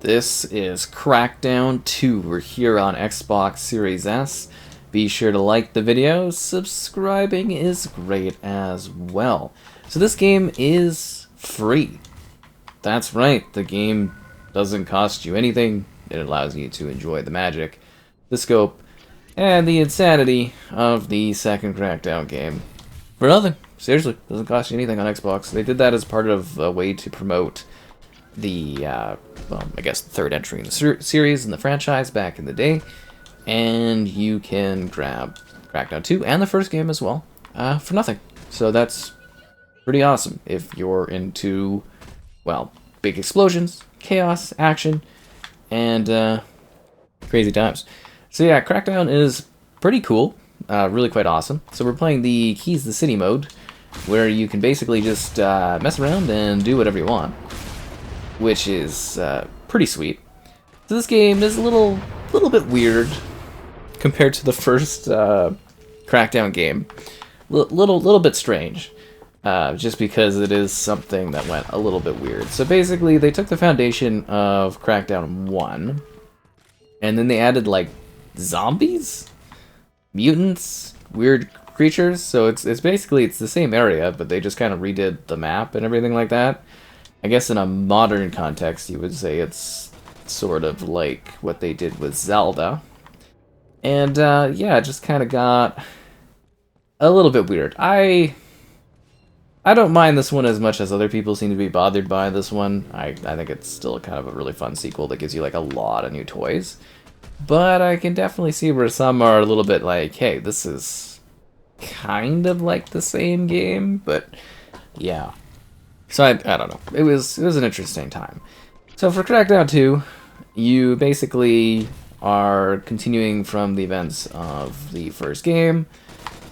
This is Crackdown 2. We're here on Xbox Series S. Be sure to like the video. Subscribing is great as well. So this game is free. That's right, the game doesn't cost you anything. It allows you to enjoy the magic, the scope, and the insanity of the second Crackdown game. For nothing. Seriously, doesn't cost you anything on Xbox. They did that as part of a way to promote the, well, I guess the third entry in the series in the franchise back in the day. And you can grab Crackdown 2 and the first game as well for nothing. So that's pretty awesome if you're into, well, big explosions, chaos, action, and crazy times. So yeah, Crackdown is pretty cool, really quite awesome. So we're playing the Keys to the City mode, where you can basically just mess around and do whatever you want, which is pretty sweet. So this game is a little bit weird compared to the first Crackdown game. Little bit strange, just because it is something that went a little bit weird. So basically, they took the foundation of Crackdown 1, and then they added like zombies, mutants, weird creatures. So it's basically the same area, but they just kind of redid the map and everything like that. I guess in a modern context, you would say it's sort of like what they did with Zelda. And yeah, it just kind of got a little bit weird. I don't mind this one as much as other people seem to be bothered by this one. I think it's still kind of a really fun sequel that gives you like a lot of new toys. But I can definitely see where some are a little bit like, hey, this is kind of like the same game, but yeah. So I don't know. It was an interesting time. So for Crackdown 2, you basically are continuing from the events of the first game.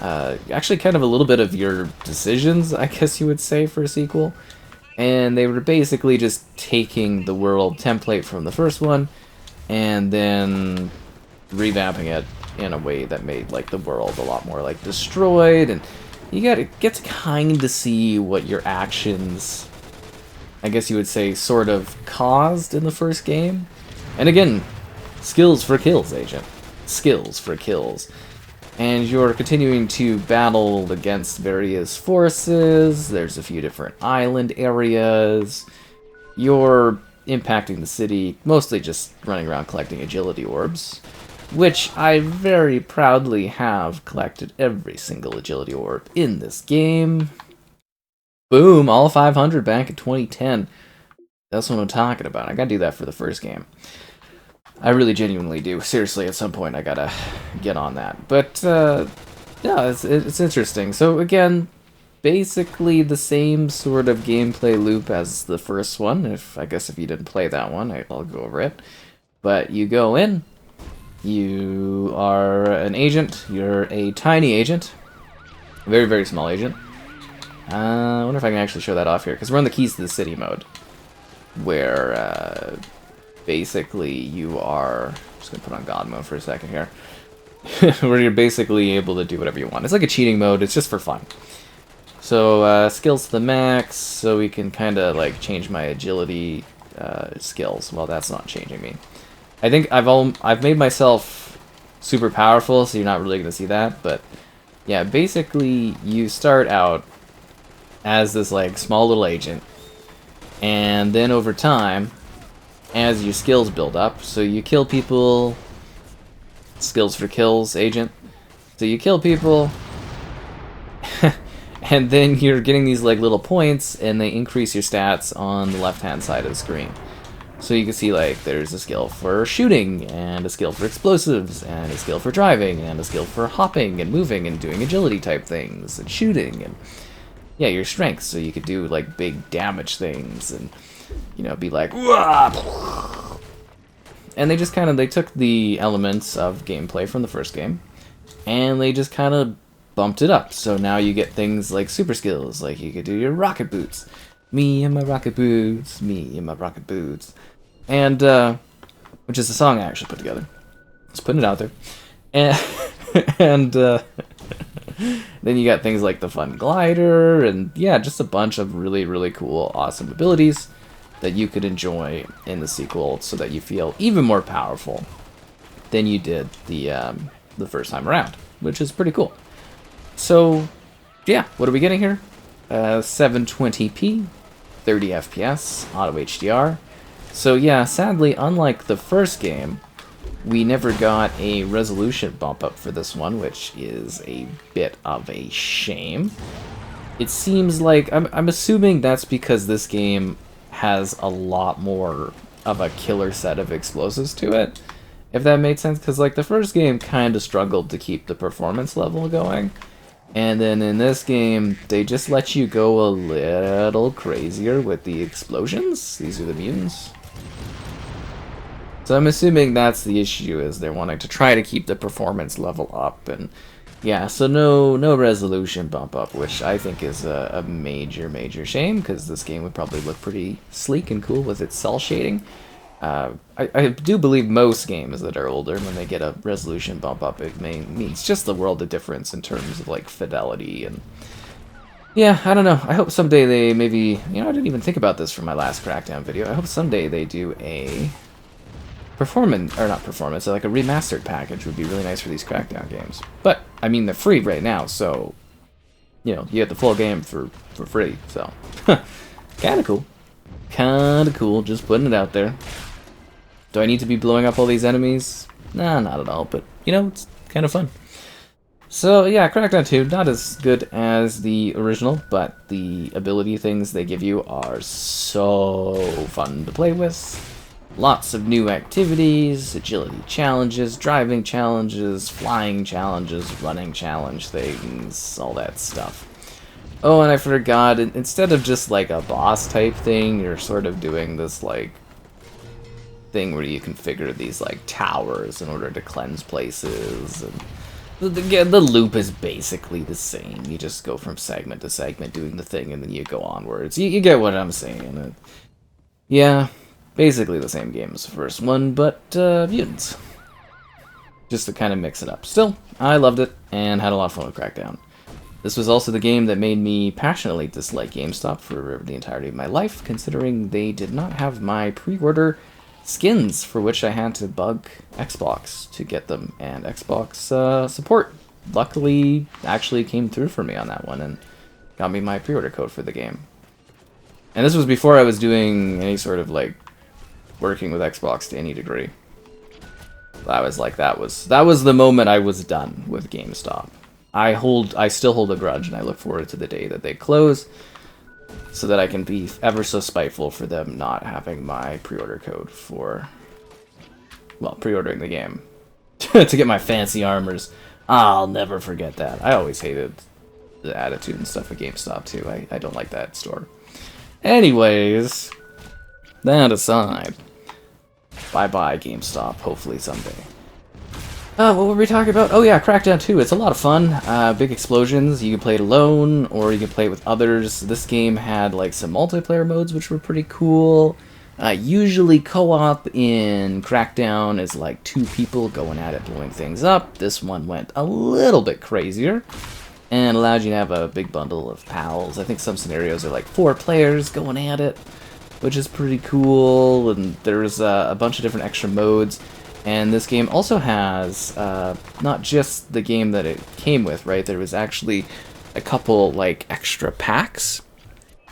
Actually kind of a little bit of your decisions, I guess you would say, for a sequel. And they were basically just taking the world template from the first one and then revamping it in a way that made like the world a lot more like destroyed, and you get to kind of see what your actions, I guess you would say, sort of caused in the first game. And again, skills for kills, Agent. Skills for kills. And you're continuing to battle against various forces. There's a few different island areas. You're impacting the city, mostly just running around collecting Agility Orbs, which I very proudly have collected every single Agility Orb in this game. Boom, all 500 back in 2010. That's what I'm talking about. I gotta do that for the first game. I really genuinely do. Seriously, at some point I gotta get on that. But, yeah, it's interesting. So again, basically the same sort of gameplay loop as the first one. I guess if you didn't play that one, I'll go over it. But you go in, you are an agent, you're a tiny agent, a very, very small agent. I wonder if I can actually show that off here, because we're on the Keys to the City mode, where basically you are, I'm just going to put on God mode for a second here, where you're basically able to do whatever you want. It's like a cheating mode, it's just for fun. So, skills to the max, so we can kind of like change my agility skills. Well, that's not changing me. I think I've made myself super powerful, so you're not really going to see that, but yeah, basically you start out as this like small little agent, and then over time, as your skills build up, so you kill people, skills for kills, agent, so you kill people, and then you're getting these like little points, and they increase your stats on the left-hand side of the screen. So you can see like there's a skill for shooting, and a skill for explosives, and a skill for driving, and a skill for hopping and moving and doing agility type things, and shooting, and yeah, your strength, so you could do like big damage things, and you know, be like, wah! And they just kind of, they took the elements of gameplay from the first game, and they just kind of bumped it up. So now you get things like super skills, like you could do your rocket boots. Me and my rocket boots, me and my rocket boots. And, which is a song I actually put together. Just putting it out there. And then you got things like the fun glider, and yeah, just a bunch of really, really cool, awesome abilities. that you could enjoy in the sequel so that you feel even more powerful than you did the first time around, which is pretty cool. So, yeah, what are we getting here? 720p, 30 FPS, auto HDR. So yeah, sadly, unlike the first game, we never got a resolution bump up for this one, which is a bit of a shame. It seems like, I'm assuming that's because this game has a lot more of a killer set of explosives to it, if that made sense, because like the first game kind of struggled to keep the performance level going, and then in this game they just let you go a little crazier with the explosions. These are the mutants. So I'm assuming that's the issue, is they're wanting to try to keep the performance level up, and yeah, so no resolution bump up, which I think is a major shame, because this game would probably look pretty sleek and cool with its cell shading. I do believe most games that are older, when they get a resolution bump up, it means just the world of difference in terms of like fidelity. And yeah, I don't know. I hope someday they maybe, I didn't even think about this for my last Crackdown video. I hope someday they do a like a remastered package would be really nice for these Crackdown games. But I mean, they're free right now, so you get the full game for free. So kind of cool. Just putting it out there. Do I need to be blowing up all these enemies? Nah, not at all. But it's kind of fun. So yeah, Crackdown 2, not as good as the original, but the ability things they give you are so fun to play with. Lots of new activities, agility challenges, driving challenges, flying challenges, running challenge things, all that stuff. Oh, and I forgot, instead of just like a boss type thing, you're sort of doing this like thing where you configure these like towers in order to cleanse places, and the loop is basically the same. You just go from segment to segment doing the thing, and then you go onwards. You get what I'm saying. Yeah. Basically the same game as the first one, but mutants. Just to kind of mix it up. Still, I loved it, and had a lot of fun with Crackdown. This was also the game that made me passionately dislike GameStop for the entirety of my life, considering they did not have my pre-order skins, for which I had to bug Xbox to get them, and Xbox support luckily actually came through for me on that one, and got me my pre-order code for the game. And this was before I was doing any sort of like working with Xbox to any degree. I was like, that was the moment I was done with GameStop. I still hold a grudge, and I look forward to the day that they close, so that I can be ever so spiteful for them not having my pre-order code for, well, pre-ordering the game to get my fancy armors. I'll never forget that. I always hated the attitude and stuff at GameStop too. I don't like that store. Anyways, that aside, bye-bye GameStop, hopefully someday. What were we talking about? Oh yeah, Crackdown 2. It's a lot of fun. Big explosions. You can play it alone, or you can play it with others. This game had like some multiplayer modes, which were pretty cool. Usually co-op in Crackdown is like 2 people going at it, blowing things up. This one went a little bit crazier, and allowed you to have a big bundle of pals. I think some scenarios are like 4 players going at it, which is pretty cool, and there's a bunch of different extra modes. And this game also has not just the game that it came with, right? There was actually a couple like extra packs,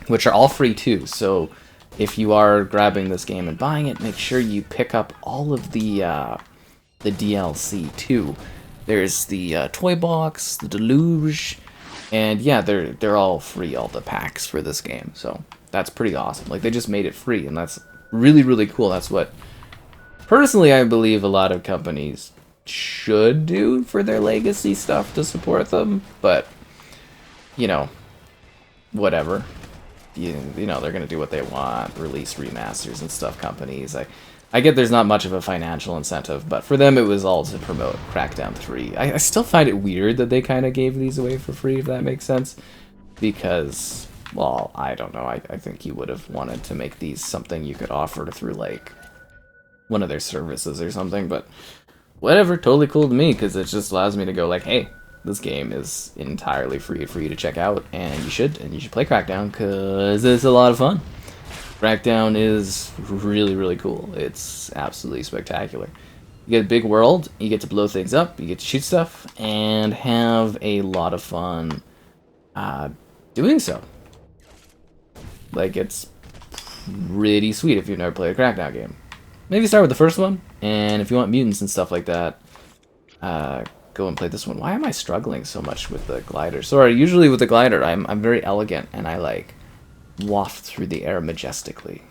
which are all free too. So if you are grabbing this game and buying it, make sure you pick up all of the DLC too. There's the toy box, the Deluge, and yeah, they're all free, all the packs for this game. So that's pretty awesome. Like, they just made it free, and that's really, really cool. That's what, personally, I believe a lot of companies should do for their legacy stuff to support them. But, whatever. They're going to do what they want, release remasters and stuff, companies. I get there's not much of a financial incentive, but for them it was all to promote Crackdown 3. I still find it weird that they kind of gave these away for free, if that makes sense. Because, well, I don't know. I think you would have wanted to make these something you could offer through, like, one of their services or something, but whatever, totally cool to me, because it just allows me to go like, hey, this game is entirely free for you to check out, and you should play Crackdown, because it's a lot of fun. Crackdown is really, really cool. It's absolutely spectacular. You get a big world, you get to blow things up, you get to shoot stuff, and have a lot of fun doing so. Like, it's pretty sweet if you've never played a Crackdown game. Maybe start with the first one, and if you want mutants and stuff like that, go and play this one. Why am I struggling so much with the glider? Sorry, usually with the glider, I'm very elegant, and I, like, waft through the air majestically.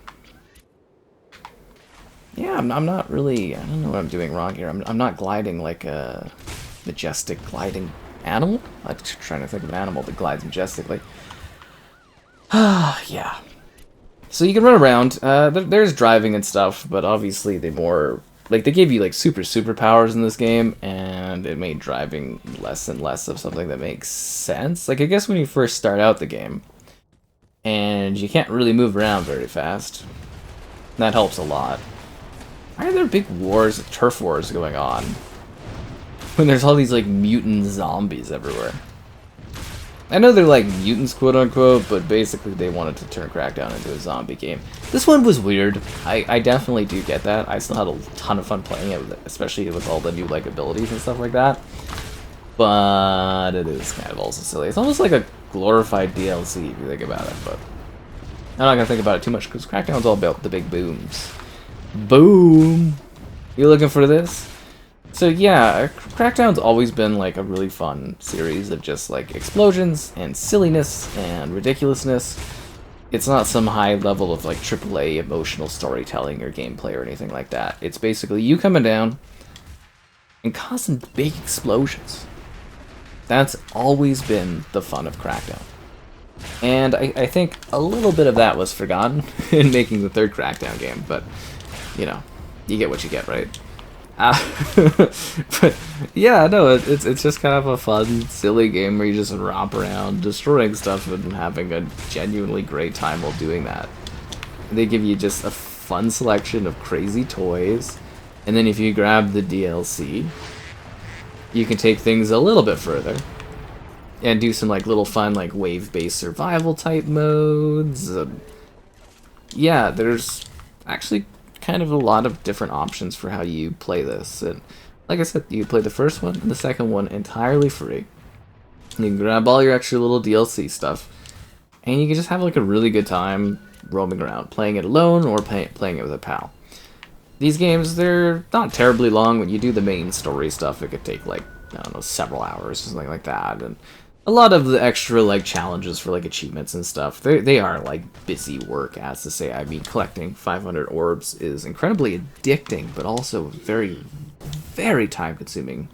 Yeah, I'm not really... I don't know what I'm doing wrong here. I'm not gliding like a majestic gliding animal. I'm trying to think of an animal that glides majestically. Yeah. So you can run around. There's driving and stuff, but obviously they more... Like, they gave you, like, superpowers in this game, and it made driving less and less of something that makes sense. Like, I guess when you first start out the game, and you can't really move around very fast, that helps a lot. Why are there big wars, turf wars going on, when there's all these, like, mutant zombies everywhere? I know they're, like, mutants, quote-unquote, but basically they wanted to turn Crackdown into a zombie game. This one was weird. I definitely do get that. I still had a ton of fun playing it, especially with all the new, like, abilities and stuff like that. But it is kind of also silly. It's almost like a glorified DLC, if you think about it, but I'm not going to think about it too much, because Crackdown's all about the big booms. Boom! You looking for this? So yeah, Crackdown's always been like a really fun series of just like explosions and silliness and ridiculousness. It's not some high level of like AAA emotional storytelling or gameplay or anything like that. It's basically you coming down and causing big explosions. That's always been the fun of Crackdown. And I think a little bit of that was forgotten in making the third Crackdown game, but you know, you get what you get, right? But yeah, no, it's just kind of a fun, silly game where you just romp around, destroying stuff and having a genuinely great time while doing that. They give you just a fun selection of crazy toys, and then if you grab the DLC, you can take things a little bit further and do some like little fun like wave-based survival type modes. Yeah, there's actually kind of a lot of different options for how you play this, and like I said, you play the first one and the second one entirely free. You can grab all your extra little DLC stuff, and you can just have like a really good time roaming around, playing it alone or playing it with a pal. These games, they're not terribly long. When you do the main story stuff, it could take like, I don't know, several hours or something like that, and a lot of the extra like challenges for like achievements and stuff, they are like busy work, as to say. I mean, collecting 500 orbs is incredibly addicting, but also very, very time-consuming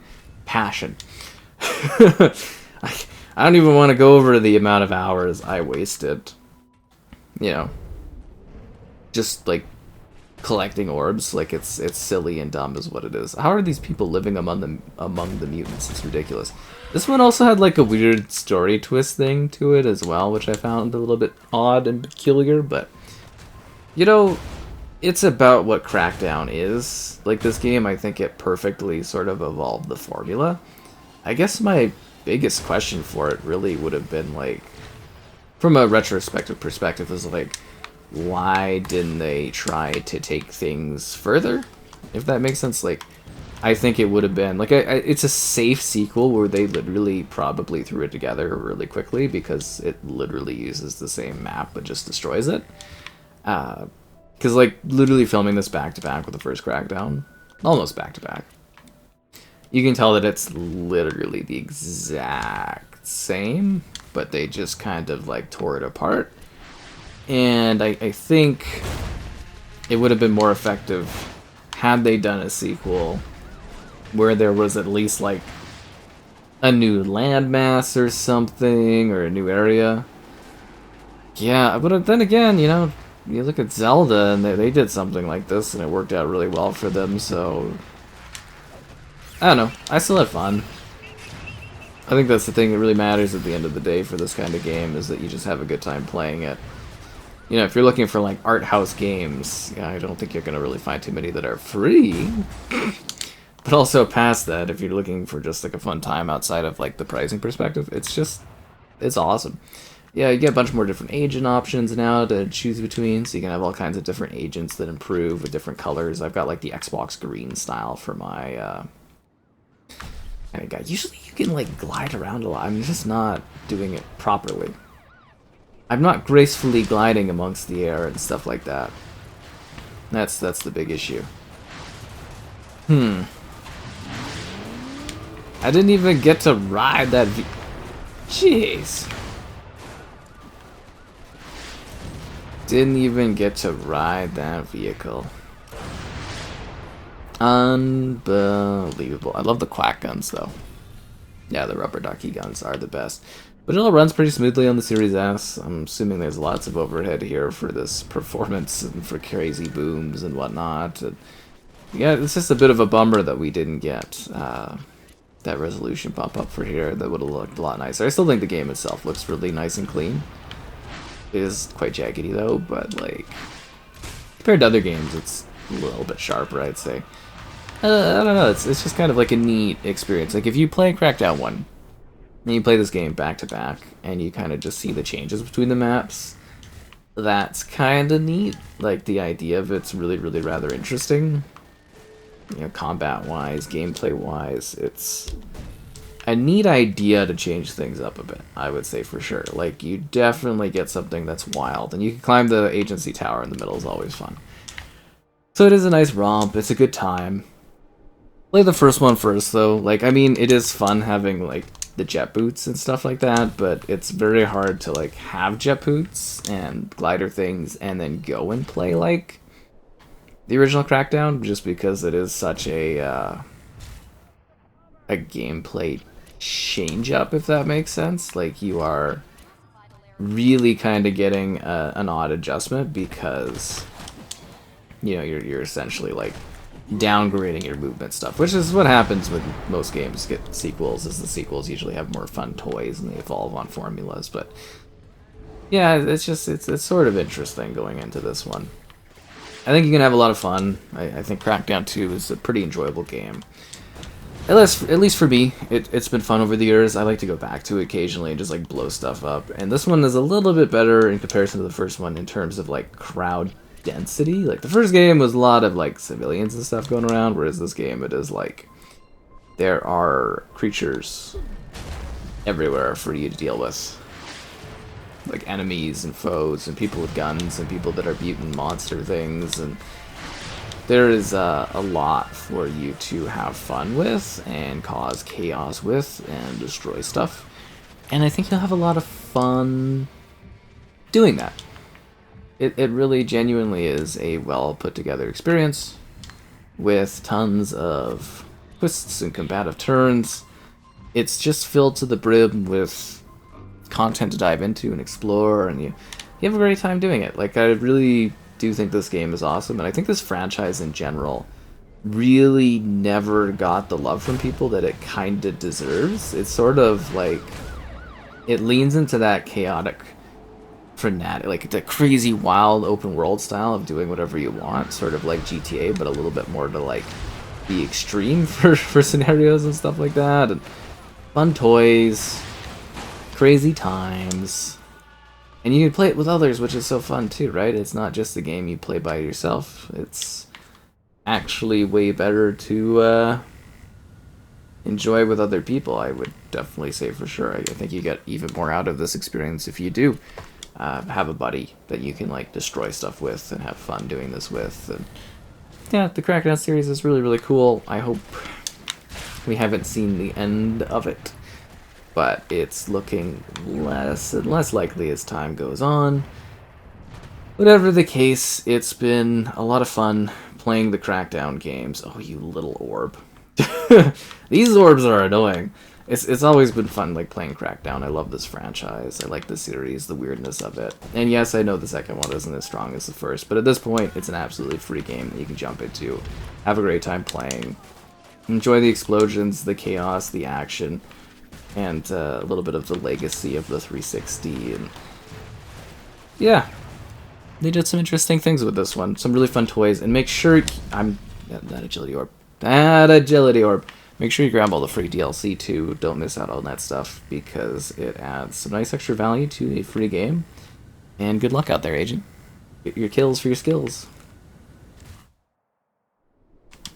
passion. I don't even want to go over the amount of hours I wasted, you know, just like collecting orbs. Like it's silly and dumb is what it is. How are these people living among the mutants? It's ridiculous. This one also had like a weird story twist thing to it as well, which I found a little bit odd and peculiar, but you know, it's about what Crackdown is. Like this game, I think it perfectly sort of evolved the formula. I guess my biggest question for it really would have been like, from a retrospective perspective, is like, why didn't they try to take things further? If that makes sense. Like, I think it would have been like it's a safe sequel where they literally probably threw it together really quickly because it literally uses the same map but just destroys it. Because like literally filming this back to back with the first Crackdown, almost back to back, you can tell that it's literally the exact same, but they just kind of like tore it apart. And I think it would have been more effective had they done a sequel where there was at least like a new landmass or something, or a new area. Yeah, but then again, you know, you look at Zelda and they did something like this and it worked out really well for them, so I don't know, I still had fun. I think that's the thing that really matters at the end of the day for this kind of game, is that you just have a good time playing it. You know, if you're looking for like art house games, yeah, I don't think you're gonna really find too many that are free. But also past that, if you're looking for just like a fun time outside of like the pricing perspective, it's awesome. Yeah, you get a bunch more different agent options now to choose between, so you can have all kinds of different agents that improve with different colors. I've got like the Xbox green style for my kind of guy. Usually you can like glide around a lot. I'm just not doing it properly. I'm not gracefully gliding amongst the air and stuff like that. That's the big issue. I didn't even get to ride that Jeez. Didn't even get to ride that vehicle. Unbelievable. I love the quack guns, though. Yeah, the rubber ducky guns are the best. But it all runs pretty smoothly on the Series S. I'm assuming there's lots of overhead here for this performance and for crazy booms and whatnot. And yeah, it's just a bit of a bummer that we didn't get that resolution bump up for here. That would have looked a lot nicer. I still think the game itself looks really nice and clean. It is quite jaggedy though, but like compared to other games, it's a little bit sharper, I'd say. I don't know. It's just kind of like a neat experience. Like if you play Crackdown 1, and you play this game back to back, and you kind of just see the changes between the maps, that's kind of neat. Like the idea of it's really, really rather interesting. You know, combat-wise, gameplay-wise, it's a neat idea to change things up a bit, I would say for sure. Like, you definitely get something that's wild, and you can climb the agency tower in the middle is always fun. So it is a nice romp, it's a good time. Play the first one first, though. Like, I mean, it is fun having, like, the jet boots and stuff like that, but it's very hard to, like, have jet boots and glider things and then go and play, like, the original Crackdown, just because it is such a gameplay change-up, if that makes sense. Like, you are really kind of getting an odd adjustment because, you know, you're essentially, like, downgrading your movement stuff, which is what happens when most games get sequels, is the sequels usually have more fun toys and they evolve on formulas. But yeah, it's just, it's sort of interesting going into this one. I think you can have a lot of fun. I think Crackdown 2 is a pretty enjoyable game. At least for me, it's been fun over the years. I like to go back to it occasionally and just like blow stuff up. And this one is a little bit better in comparison to the first one in terms of like crowd density. Like the first game was a lot of like civilians and stuff going around, whereas this game it is like there are creatures everywhere for you to deal with. Like enemies and foes and people with guns and people that are mutant monster things, and there is a lot for you to have fun with and cause chaos with and destroy stuff. And I think you'll have a lot of fun doing that. It really genuinely is a well put together experience with tons of twists and combative turns. It's just filled to the brim with content to dive into and explore, and you have a great time doing it. Like, I really do think this game is awesome, and I think this franchise in general really never got the love from people that it kind of deserves. It's sort of like, it leans into that chaotic, frenetic, like the crazy wild open world style of doing whatever you want, sort of like GTA, but a little bit more to like the extreme for scenarios and stuff like that, and fun toys, crazy times, and you can play it with others, which is so fun too, right? It's not just a game you play by yourself. It's actually way better to enjoy with other people, I would definitely say for sure. I think you get even more out of this experience if you do have a buddy that you can like destroy stuff with and have fun doing this with. And yeah, the Crackdown series is really, really cool. I hope we haven't seen the end of it, but it's looking less and less likely as time goes on. Whatever the case, it's been a lot of fun playing the Crackdown games. Oh, you little orb. These orbs are annoying. It's always been fun like playing Crackdown. I love this franchise. I like the series, the weirdness of it. And yes, I know the second one isn't as strong as the first, but at this point, it's an absolutely free game that you can jump into, have a great time playing, enjoy the explosions, the chaos, the action, and a little bit of the legacy of the 360. And yeah, they did some interesting things with this one. Some really fun toys, and make sure that agility orb. Make sure you grab all the free DLC too. Don't miss out on that stuff because it adds some nice extra value to a free game. And good luck out there, Agent. Get your kills for your skills.